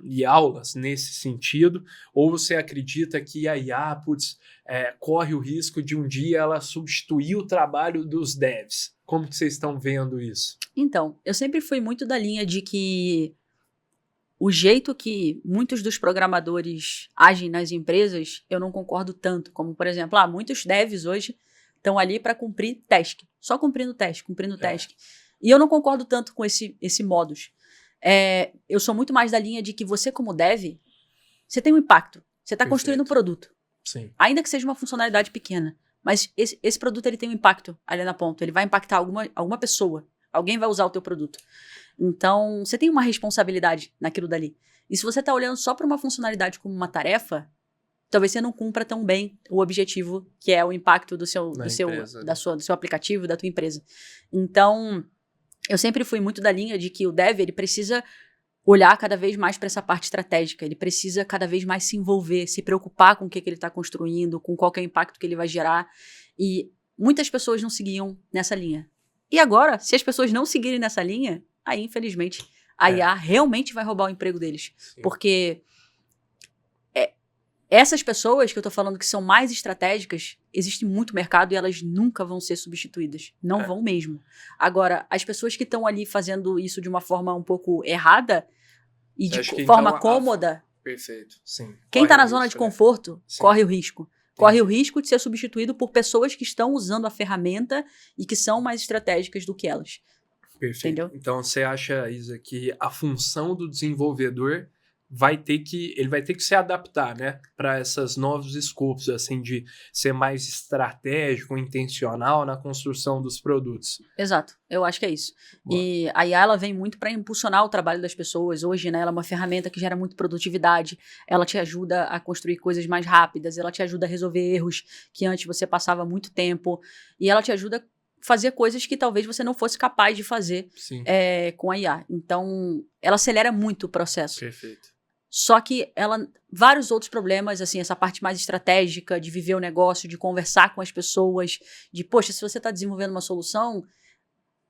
e aulas nesse sentido? Ou você acredita que a IA, corre o risco de um dia ela substituir o trabalho dos devs? Como que vocês estão vendo isso? Então, eu sempre fui muito da linha de que o jeito que muitos dos programadores agem nas empresas, eu não concordo tanto. Como, por exemplo, muitos devs hoje estão ali para cumprir task. Só cumprindo task. E eu não concordo tanto com esse modus. Eu sou muito mais da linha de que você, como dev, você tem um impacto. Você está construindo um produto. Sim. Ainda que seja uma funcionalidade pequena. Mas esse produto ele tem um impacto ali na ponta. Ele vai impactar alguma pessoa. Alguém vai usar o teu produto. Então, você tem uma responsabilidade naquilo dali. E se você está olhando só para uma funcionalidade como uma tarefa, talvez você não cumpra tão bem o objetivo, que é o impacto do seu aplicativo, da tua empresa. Então, eu sempre fui muito da linha de que o dev ele precisa olhar cada vez mais para essa parte estratégica. Ele precisa cada vez mais se envolver, se preocupar com o que ele está construindo, com qual que é o impacto que ele vai gerar. E muitas pessoas não seguiam nessa linha. E agora, se as pessoas não seguirem nessa linha, aí, infelizmente, a IA realmente vai roubar o emprego deles. Sim. Porque essas pessoas que eu tô falando que são mais estratégicas, existe muito mercado e elas nunca vão ser substituídas. Não vão mesmo. Agora, as pessoas que estão ali fazendo isso de uma forma um pouco errada e de forma cômoda... Perfeito, sim. Quem tá na zona de conforto, corre o risco. Corre o risco de ser substituído por pessoas que estão usando a ferramenta e que são mais estratégicas do que elas. Perfeito. Entendeu? Então, você acha, Isa, que a função do desenvolvedor vai ter que se adaptar, né, para esses novos escopos, assim, de ser mais estratégico, intencional na construção dos produtos? Exato, eu acho que é isso. Boa. E a IA, ela vem muito para impulsionar o trabalho das pessoas. Hoje, né, ela é uma ferramenta que gera muito produtividade, ela te ajuda a construir coisas mais rápidas, ela te ajuda a resolver erros que antes você passava muito tempo, e ela te ajuda a fazer coisas que talvez você não fosse capaz de fazer com a IA. Então, ela acelera muito o processo. Perfeito. Só que vários outros problemas, assim, essa parte mais estratégica de viver o negócio, de conversar com as pessoas, de, poxa, se você está desenvolvendo uma solução,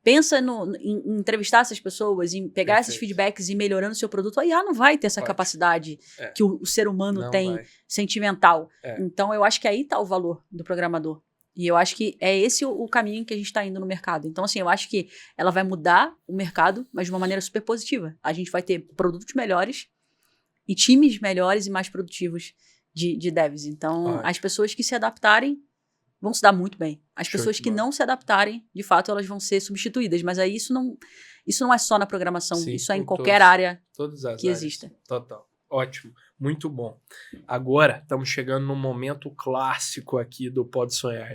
pensa em entrevistar essas pessoas, em pegar esses feedbacks e ir melhorando o seu produto. A IA não vai ter essa capacidade que o ser humano não tem sentimental. Então, eu acho que aí está o valor do programador. E eu acho que é esse o caminho que a gente está indo no mercado. Então, assim, eu acho que ela vai mudar o mercado, mas de uma maneira super positiva. A gente vai ter produtos melhores e times melhores e mais produtivos de devs. Então, as pessoas que se adaptarem vão se dar muito bem. As pessoas que não se adaptarem, de fato, elas vão ser substituídas. Mas aí isso não é só na programação, isso é em qualquer área que exista. Total. Ótimo, muito bom. Agora, estamos chegando num momento clássico aqui do Pode Sonhar,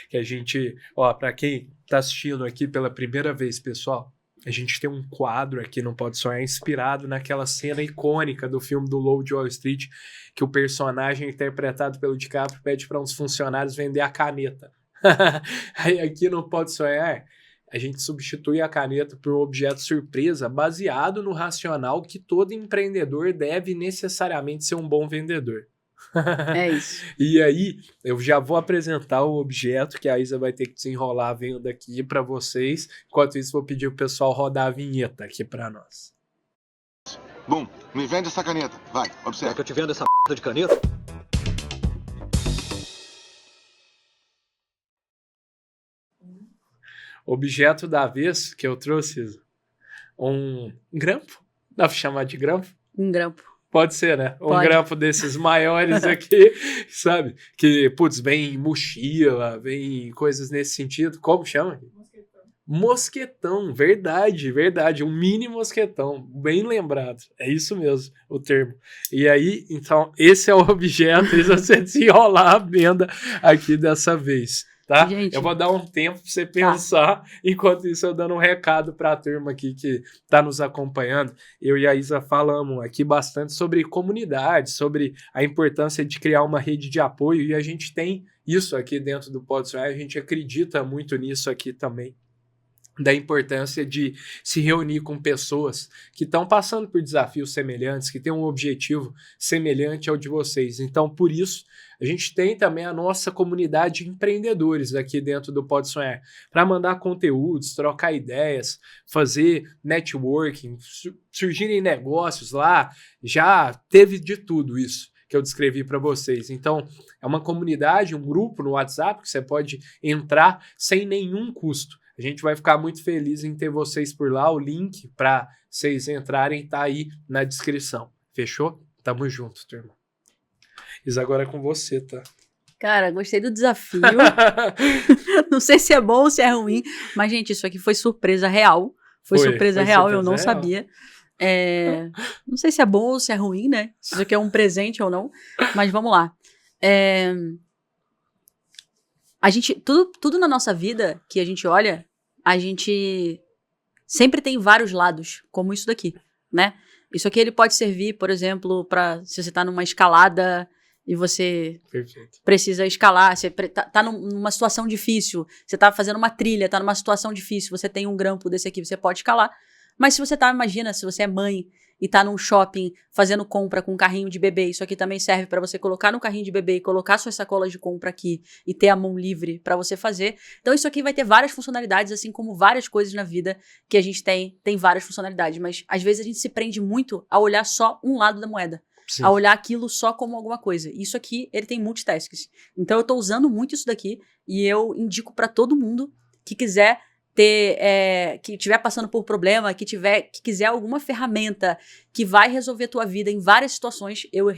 que a gente, para quem está assistindo aqui pela primeira vez, pessoal, a gente tem um quadro aqui no Pode Sonhar inspirado naquela cena icônica do filme do Lobo de Wall Street, que o personagem interpretado pelo DiCaprio pede para uns funcionários vender a caneta. Aí aqui no Pode Sonhar, a gente substitui a caneta por um objeto surpresa baseado no racional que todo empreendedor deve necessariamente ser um bom vendedor. É isso. E aí, eu já vou apresentar o objeto que a Isa vai ter que desenrolar a venda aqui para vocês. Enquanto isso, vou pedir o pessoal rodar a vinheta aqui para nós. Bom, me vende essa caneta. Vai, observa. É que eu te vendo essa p*** de caneta? Objeto da vez que eu trouxe, um grampo? Dá pra chamar de grampo? Um grampo. Pode ser, né? Pode. Um grampo desses maiores aqui, sabe? Que, vem mochila, vem coisas nesse sentido. Como chama? Mosquetão, verdade. Um mini mosquetão, bem lembrado. É isso mesmo, o termo. E aí, então, esse é o objeto, e você desenrolar a venda aqui dessa vez. Tá? Gente, eu vou dar um tempo para você pensar, enquanto isso eu dando um recado para a turma aqui que está nos acompanhando. Eu e a Isa falamos aqui bastante sobre comunidade, sobre a importância de criar uma rede de apoio, e a gente tem isso aqui dentro do Pode Sonhar, a gente acredita muito nisso aqui também. da importância de se reunir com pessoas que estão passando por desafios semelhantes, que têm um objetivo semelhante ao de vocês. Então, por isso, a gente tem também a nossa comunidade de empreendedores aqui dentro do Pode Sonhar, para mandar conteúdos, trocar ideias, fazer networking, surgirem negócios lá. Já teve de tudo isso que eu descrevi para vocês. Então, é uma comunidade, um grupo no WhatsApp que você pode entrar sem nenhum custo. A gente vai ficar muito feliz em ter vocês por lá. O link para vocês entrarem tá aí na descrição. Fechou? Tamo junto, turma. Isso agora é com você, tá? Cara, gostei do desafio. Não sei se é bom ou se é ruim, mas, gente, isso aqui foi surpresa real. Foi surpresa real, eu não sabia. Não sei se é bom ou se é ruim, né? Se isso aqui é um presente ou não, mas vamos lá. A gente, tudo na nossa vida que a gente olha, a gente sempre tem vários lados, como isso daqui, né? Isso aqui ele pode servir, por exemplo, para se você está numa escalada e você precisa escalar, você tá numa situação difícil, você tá fazendo uma trilha, tá numa situação difícil, você tem um grampo desse aqui, você pode escalar. Mas se você imagina, se você é mãe e tá num shopping fazendo compra com um carrinho de bebê, isso aqui também serve para você colocar no carrinho de bebê e colocar suas sacolas de compra aqui e ter a mão livre para você fazer. Então isso aqui vai ter várias funcionalidades, assim como várias coisas na vida que a gente tem várias funcionalidades, mas às vezes a gente se prende muito a olhar só um lado da moeda. Sim. A olhar aquilo só como alguma coisa. Isso aqui, ele tem multitasks. Então eu tô usando muito isso daqui e eu indico para todo mundo que quiser que estiver passando por problema, que quiser alguma ferramenta que vai resolver a tua vida em várias situações, eu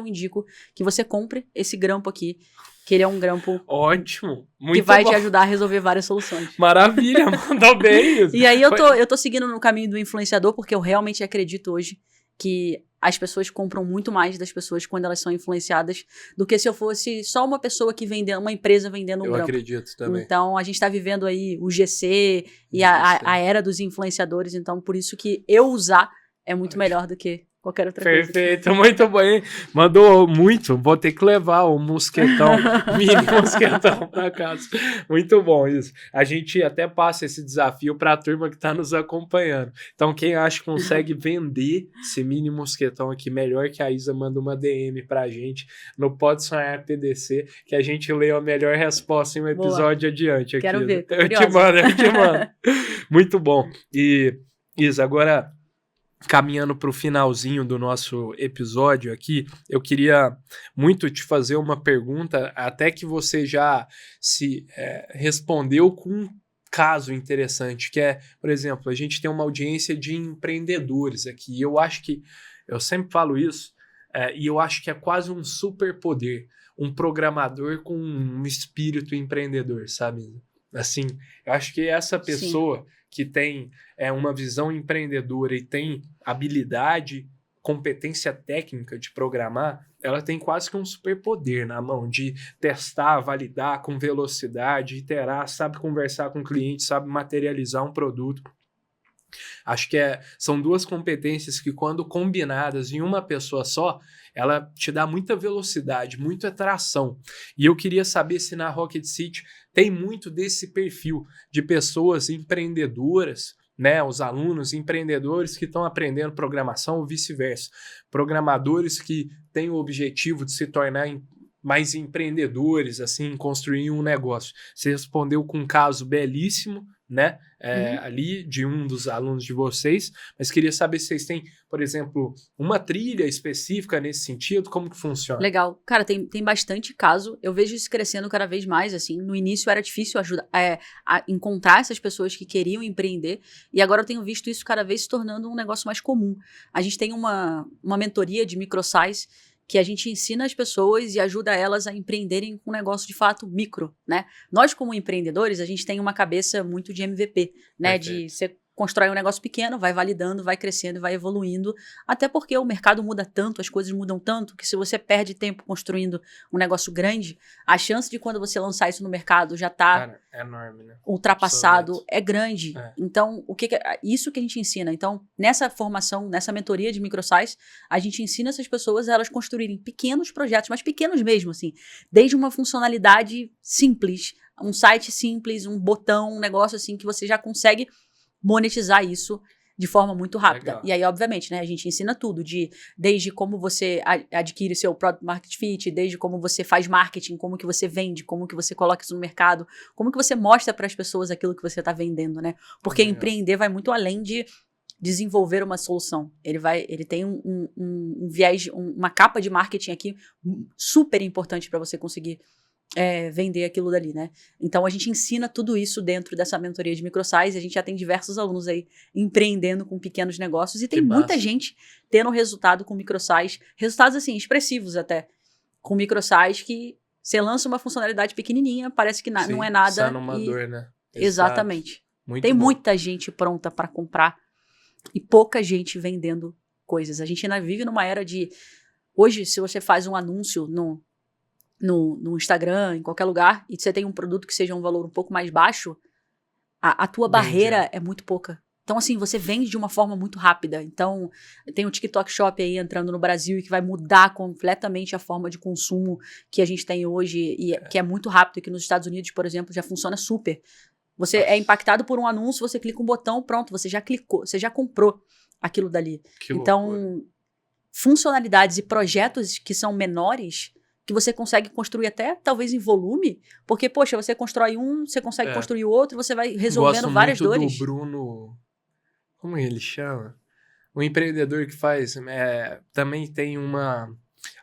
indico que você compre esse grampo aqui, que ele é um grampo ótimo, muito que vai bom. Te ajudar a resolver várias soluções. Maravilha, mandou bem isso. E aí eu tô seguindo no caminho do influenciador, porque eu realmente acredito hoje que as pessoas compram muito mais das pessoas quando elas são influenciadas do que se eu fosse só uma pessoa que vende, uma empresa vendendo um grampo. Eu acredito também. Então, a gente tá vivendo aí o GC e a era dos influenciadores, então por isso que eu usar é muito melhor do que qualquer outra coisa. Perfeito, muito bem. Mandou muito, vou ter que levar o mosquetão, mini mosquetão pra casa. Muito bom isso. A gente até passa esse desafio pra turma que tá nos acompanhando. Então, quem acha que consegue vender esse mini mosquetão aqui melhor que a Isa, manda uma DM pra gente no Pode Sonhar PDC, que a gente lê a melhor resposta em um episódio adiante. Aqui. Quero ver, eu te mando. Muito bom. E, Isa, agora, caminhando para o finalzinho do nosso episódio aqui, eu queria muito te fazer uma pergunta, até que você já se respondeu com um caso interessante, que é, por exemplo, a gente tem uma audiência de empreendedores aqui, e eu acho que, eu sempre falo isso, e eu acho que é quase um superpoder, um programador com um espírito empreendedor, sabe? Assim, eu acho que essa pessoa... Sim. Que tem uma visão empreendedora e tem habilidade, competência técnica de programar, ela tem quase que um superpoder na mão de testar, validar com velocidade, iterar, sabe conversar com o cliente, sabe materializar um produto. Acho que são duas competências que, quando combinadas em uma pessoa só, ela te dá muita velocidade, muita tração. E eu queria saber se na Rocket City tem muito desse perfil de pessoas empreendedoras, né? Os alunos empreendedores que estão aprendendo programação ou vice-versa. Programadores que têm o objetivo de se tornar mais empreendedores, assim, construir um negócio. Você respondeu com um caso belíssimo, né? Ali de um dos alunos de vocês, mas queria saber se vocês têm, por exemplo, uma trilha específica nesse sentido, como que funciona? Legal. Cara, tem bastante caso, eu vejo isso crescendo cada vez mais, assim, no início era difícil a encontrar essas pessoas que queriam empreender, e agora eu tenho visto isso cada vez se tornando um negócio mais comum. A gente tem uma mentoria de microsize, que a gente ensina as pessoas e ajuda elas a empreenderem com um negócio de fato micro, né? Nós, como empreendedores, a gente tem uma cabeça muito de MVP, né? Perfeito. De você constrói um negócio pequeno, vai validando, vai crescendo e vai evoluindo, até porque o mercado muda tanto, as coisas mudam tanto, que se você perde tempo construindo um negócio grande, a chance de quando você lançar isso no mercado já tá enorme, né? Ultrapassado, é grande. Então, isso que a gente ensina. Então, nessa formação, nessa mentoria de microsize, a gente ensina essas pessoas a elas construírem pequenos projetos, mas pequenos mesmo, assim, desde uma funcionalidade simples um site simples, um botão, um negócio assim que você já consegue monetizar isso de forma muito rápida. Legal. E aí, obviamente, né, a gente ensina tudo, desde como você adquire seu Product Market Fit, desde como você faz marketing, como que você vende, como que você coloca isso no mercado, como que você mostra para as pessoas aquilo que você está vendendo, né? Porque empreender vai muito além de desenvolver uma solução. Ele tem um viés, uma capa de marketing aqui super importante para você conseguir vender aquilo dali, né? Então, a gente ensina tudo isso dentro dessa mentoria de microsize. A gente já tem diversos alunos aí empreendendo com pequenos negócios e tem muita gente tendo resultado com microsize. Resultados, assim, expressivos até. Com microsize que você lança uma funcionalidade pequenininha, parece que não é nada. Dor, né? Exatamente. Tem muita gente pronta para comprar e pouca gente vendendo coisas. A gente ainda vive numa era de... Hoje, se você faz um anúncio no Instagram, em qualquer lugar, e você tem um produto que seja um valor um pouco mais baixo, a tua barreira é muito pouca. Então, assim, você vende de uma forma muito rápida. Então, tem o TikTok Shop aí entrando no Brasil e que vai mudar completamente a forma de consumo que a gente tem hoje, e que é muito rápido, e que nos Estados Unidos, por exemplo, já funciona super. Você é impactado por um anúncio, você clica um botão, pronto, você já clicou, você já comprou aquilo dali. Então, funcionalidades e projetos que são menores, que você consegue construir até, talvez, em volume, porque, poxa, você constrói um, você consegue construir o outro, você vai resolvendo várias dores. Gosto muito do Bruno, como ele chama? O empreendedor que faz, também tem uma,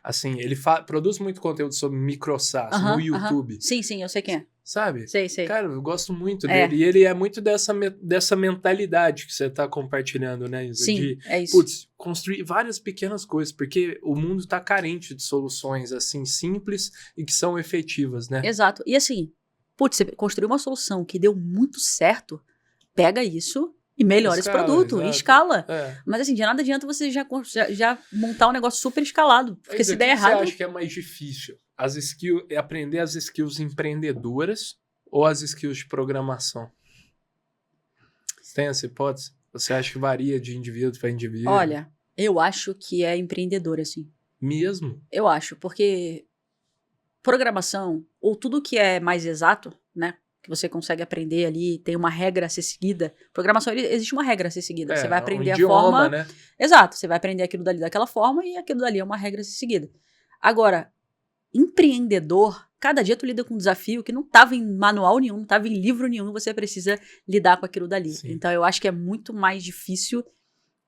assim, ele produz muito conteúdo sobre microsas no YouTube. Sim, eu sei quem é. Sabe? Sei. Cara, eu gosto muito dele. E ele é muito dessa mentalidade que você tá compartilhando, né, Isa? Sim, é isso. Construir várias pequenas coisas, porque o mundo tá carente de soluções, assim, simples e que são efetivas, né? Exato. E assim, você construiu uma solução que deu muito certo, pega isso e melhora esse produto, e escala. Mas assim, de nada adianta você já montar um negócio super escalado, porque se der errado... Você acha que é mais difícil? Aprender as skills empreendedoras ou as skills de programação? Você tem essa hipótese? Você acha que varia de indivíduo para indivíduo? Olha, eu acho que é empreendedor, assim. Mesmo? Eu acho, porque programação, ou tudo que é mais exato, né? Que você consegue aprender ali, tem uma regra a ser seguida. Programação, existe uma regra a ser seguida. Você vai aprender a forma... né? Exato, você vai aprender aquilo dali daquela forma e aquilo dali é uma regra a ser seguida. Agora, empreendedor, cada dia tu lida com um desafio que não estava em manual nenhum, não estava em livro nenhum, você precisa lidar com aquilo dali. Sim. Então, eu acho que é muito mais difícil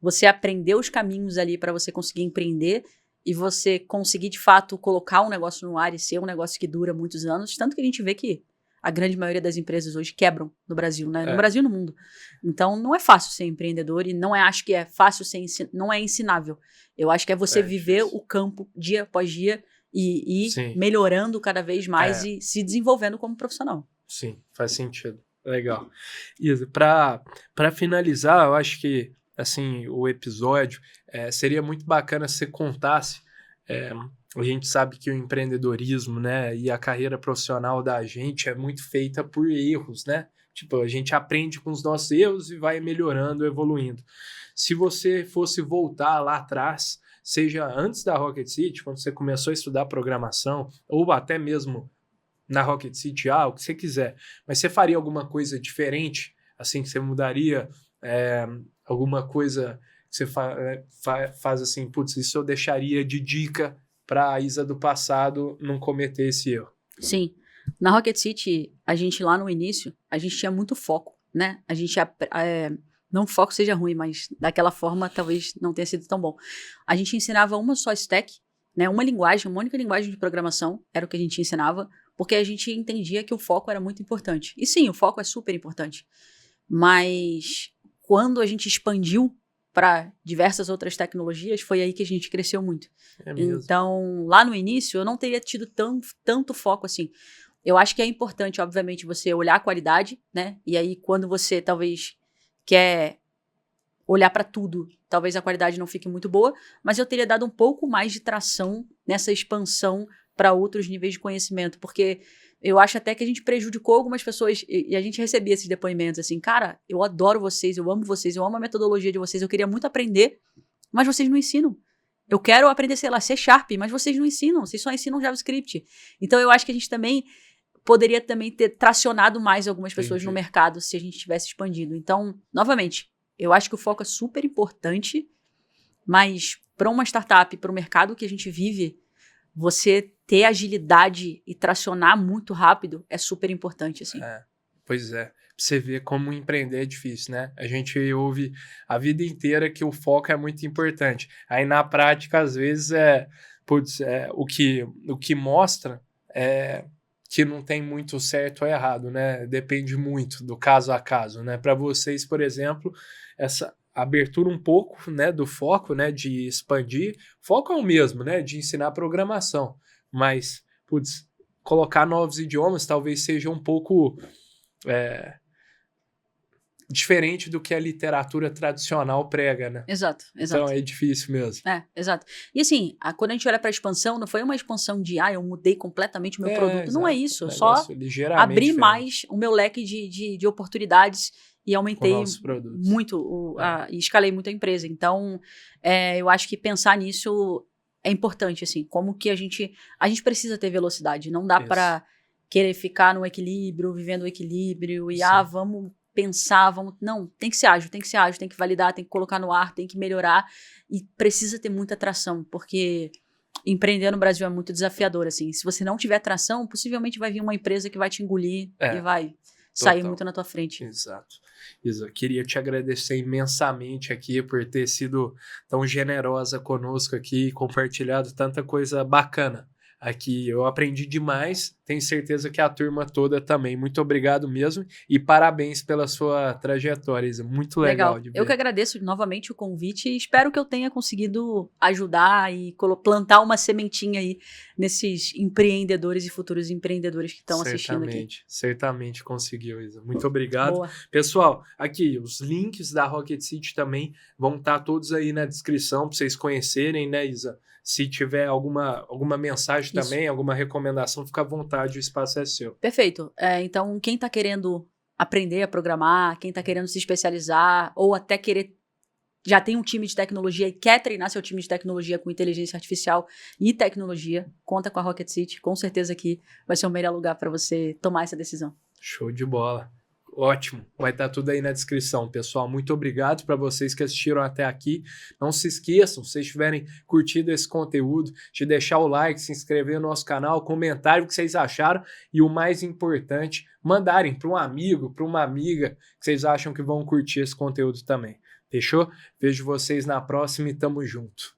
você aprender os caminhos ali para você conseguir empreender e você conseguir, de fato, colocar um negócio no ar e ser um negócio que dura muitos anos, tanto que a gente vê que a grande maioria das empresas hoje quebram no Brasil, né? No Brasil e no mundo. Então, não é fácil ser empreendedor e acho que é fácil não é ensinável. Eu acho que é você viver o campo dia após dia e ir melhorando cada vez mais e se desenvolvendo como profissional. Sim, faz sentido. Legal. Isa, para finalizar, eu acho que assim, o episódio seria muito bacana se você contasse. A gente sabe que o empreendedorismo, né, e a carreira profissional da gente é muito feita por erros, né? Tipo, a gente aprende com os nossos erros e vai melhorando, evoluindo. Se você fosse voltar lá atrás, seja antes da Rocket City, quando você começou a estudar programação, ou até mesmo na Rocket City, o que você quiser, mas você faria alguma coisa diferente? Assim, que você mudaria alguma coisa que você faz assim, putz, isso eu deixaria de dica para a Isa do passado não cometer esse erro? Sim. Na Rocket City, a gente lá no início, a gente tinha muito foco, né? A gente não que o foco seja ruim, mas daquela forma talvez não tenha sido tão bom. A gente ensinava uma só stack, né? Uma única linguagem de programação era o que a gente ensinava, porque a gente entendia que o foco era muito importante. E sim, o foco é super importante. Mas quando a gente expandiu para diversas outras tecnologias, foi aí que a gente cresceu muito. Então, lá no início, eu não teria tido tanto foco assim. Eu acho que é importante, obviamente, você olhar a qualidade, né? E aí, quando você talvez quer olhar para tudo, talvez a qualidade não fique muito boa, mas eu teria dado um pouco mais de tração nessa expansão para outros níveis de conhecimento, porque eu acho até que a gente prejudicou algumas pessoas, e a gente recebia esses depoimentos assim, cara, eu adoro vocês, eu amo a metodologia de vocês, eu queria muito aprender, mas vocês não ensinam. Eu quero aprender, sei lá, C#, mas vocês não ensinam, vocês só ensinam JavaScript. Então eu acho que a gente também poderia também ter tracionado mais algumas pessoas Entendi. no mercado se a gente tivesse expandido. Então, novamente, eu acho que o foco é super importante, mas para uma startup, para o mercado que a gente vive, você ter agilidade e tracionar muito rápido é super importante, assim. Pois é. Pra você ver como empreender é difícil, né? A gente ouve a vida inteira que o foco é muito importante. Aí na prática, às vezes, o que mostra é que não tem muito certo ou errado, né? Depende muito do caso a caso, né? Para vocês, por exemplo, essa abertura um pouco, né, do foco, né, de expandir, foco é o mesmo, né, de ensinar programação, mas, colocar novos idiomas talvez seja um pouco diferente do que a literatura tradicional prega, né? Exato. Então é difícil mesmo. Exato. E assim, quando a gente olha para a expansão, não foi uma expansão de, eu mudei completamente o meu produto. Não é Exato. isso, só Negócio ligeiramente abri diferente, mais o meu leque de oportunidades e com aumentei novos produtos. muito, e escalei muito a empresa. Então, eu acho que pensar nisso é importante, assim, como que a gente precisa ter velocidade, não dá Isso. para querer ficar no equilíbrio, vivendo o equilíbrio e, Sim. vamos pensar, não, tem que ser ágil, tem que validar, tem que colocar no ar, tem que melhorar e precisa ter muita atração, porque empreender no Brasil é muito desafiador, assim, se você não tiver atração, possivelmente vai vir uma empresa que vai te engolir e vai sair Total. muito na tua frente. Exato. Isa, queria te agradecer imensamente aqui por ter sido tão generosa conosco aqui e compartilhado tanta coisa bacana aqui. Eu aprendi demais, tenho certeza que a turma toda também. Muito obrigado mesmo e parabéns pela sua trajetória, Isa. Muito legal de ver. Eu que agradeço novamente o convite e espero que eu tenha conseguido ajudar e plantar uma sementinha aí nesses empreendedores e futuros empreendedores que estão assistindo aqui. Certamente conseguiu, Isa. Muito obrigado. Boa. Pessoal, aqui os links da Rocket City também vão estar todos aí na descrição para vocês conhecerem, né, Isa? Se tiver alguma mensagem Isso. também, alguma recomendação, fica à vontade, o espaço é seu. Perfeito. Então, quem está querendo aprender a programar, quem está querendo se especializar, ou até já tem um time de tecnologia e quer treinar seu time de tecnologia com inteligência artificial e tecnologia, conta com a Rocket City. Com certeza que vai ser o melhor lugar para você tomar essa decisão. Show de bola. Ótimo, vai estar tudo aí na descrição, pessoal. Muito obrigado para vocês que assistiram até aqui. Não se esqueçam, se vocês tiverem curtido esse conteúdo, de deixar o like, se inscrever no nosso canal, comentário o que vocês acharam e o mais importante, mandarem para um amigo, para uma amiga que vocês acham que vão curtir esse conteúdo também. Fechou? Vejo vocês na próxima e tamo junto.